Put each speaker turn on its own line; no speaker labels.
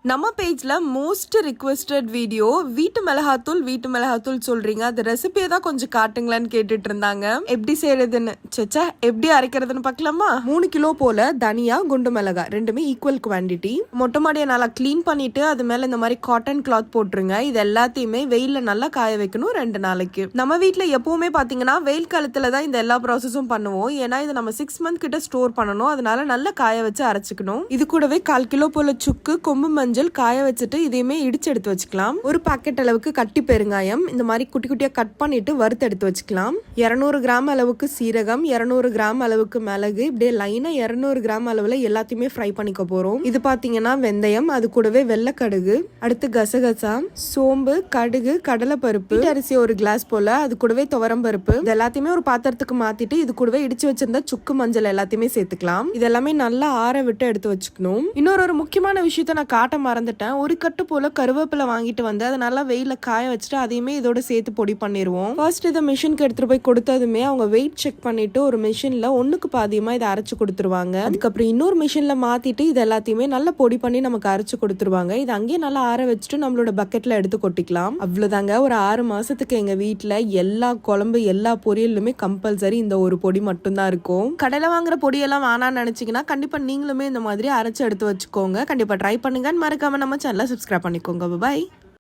நம்ம பேஜ்ல most requested video வீட்டு மிளகாத்தூள் சொல்றீங்க, அது ரெசிபியை தான் கொஞ்சம் காட்டுங்களேன்னு கேட்டுட்டு இருந்தாங்க. எப்படி செய்யறதுன்னு சச்சா எப்படி அரைக்கிறதுன்னு பார்க்கலாமா? 3 கிலோ போல தனியா குண்டு மிளகா ரெண்டுமே ஈக்குவல் குவான்டிட்டி. மொட்டை மாடியை நல்லா கிளீன் பண்ணிட்டு அது மேல இந்த மாதிரி காட்டன் கிளாத் போட்டுருங்க. இது எல்லாத்தையுமே வெயில்ல நல்லா காய வைக்கணும் 2 நாளைக்கு. நம்ம வீட்டுல எப்பவுமே பாத்தீங்கன்னா வெயில் காலத்துல தான் இந்த எல்லா ப்ராசஸும் பண்ணுவோம். ஏன்னா இது நம்ம 6 மந்த் கிட்ட ஸ்டோர் பண்ணணும். அதனால நல்லா காய வச்சு அரைச்சுக்கணும். இது கூடவே 1/4 கிலோ போல சுக்கு, கொம்பு மஞ்சள் காய வச்சுட்டு இதையுமே இடிச்சு எடுத்து வச்சுக்கலாம். ஒரு பாக்கெட் அளவுக்கு கட்டி பெருங்காயம் இந்த மாதிரி குட்டி குட்டியா கட் பண்ணிட்டு வறுத்து எடுத்து வச்சுக்கலாம். 200 கிராம் அளவுக்கு சீரகம், 200 கிராம் அளவுக்கு மிளகு, இப்படியே லைனா 200 கிராம் அளவுல எல்லாத்தையுமே ஃப்ரை பண்ணிக்க போறோம். இது பாத்தீங்கன்னா வெந்தயம், அது கூடவே வெள்ளைக்கடுகு, அடுத்து கசகசா, சோம்பு, கடுகு, கடலைப்பருப்பு, அரிசி 1 கிளாஸ் போல, அது கூடவே துவரம் பருப்பு, இது எல்லாத்தையுமே ஒரு பாத்திரத்துக்கு மாத்திட்டு இது கூடவே இடிச்சு வச்சிருந்த சுக்கு மஞ்சள் எல்லாத்தையுமே சேர்த்துக்கலாம். இது எல்லாமே நல்லா ஆற விட்டு எடுத்து வச்சுக்கணும். இன்னொரு முக்கியமான விஷயத்த நான் காட்ட மறந்துட்டேன். ஒரு கட்டு போல கருவேப்பிலை வாங்கிட்டு வந்து அதை நல்லா வெயில காய வச்சுட்டு அதையுமே இதோட சேர்த்து பொடி பண்ணிடுவோம். ஃபர்ஸ்ட் இதை மிஷினுக்கு எடுத்துட்டு போய் கொடுத்ததுமே அவங்க வெயிட் செக் பண்ணிட்டு ஒரு மிஷின்ல 1க்கு பாதியமா இதை அரைச்சு கொடுத்துருவாங்க. அதுக்கப்புறம் இன்னொரு மிஷின்ல மாத்திட்டு இது எல்லாத்தையுமே நல்லா பொடி பண்ணி நமக்கு அரைச்சு கொடுத்துருவாங்க. இது அங்கேயே நல்லா ஆற வச்சுட்டு நம்மளோட பக்கெட்ல எடுத்து கொட்டிக்கலாம். அவ்வளவுதாங்க. ஒரு 6 மாசத்துக்கு எங்க வீட்டுல எல்லா குழம்பு எல்லா பொரியலுமே கம்பல்சரி இந்த ஒரு பொடி மட்டும் தான் இருக்கும். கடையில வாங்குற பொடியெல்லாம் வேணாம்னு நினைச்சீங்கன்னா கண்டிப்பா நீங்களுமே இந்த மாதிரி அரைச்சு எடுத்து வச்சுக்கோங்க. கண்டிப்பா ட்ரை பண்ணுங்க. மறக்காம நம்ம சேனலை சப்ஸ்கிரைப் பண்ணிக்கோங்க. பாய்.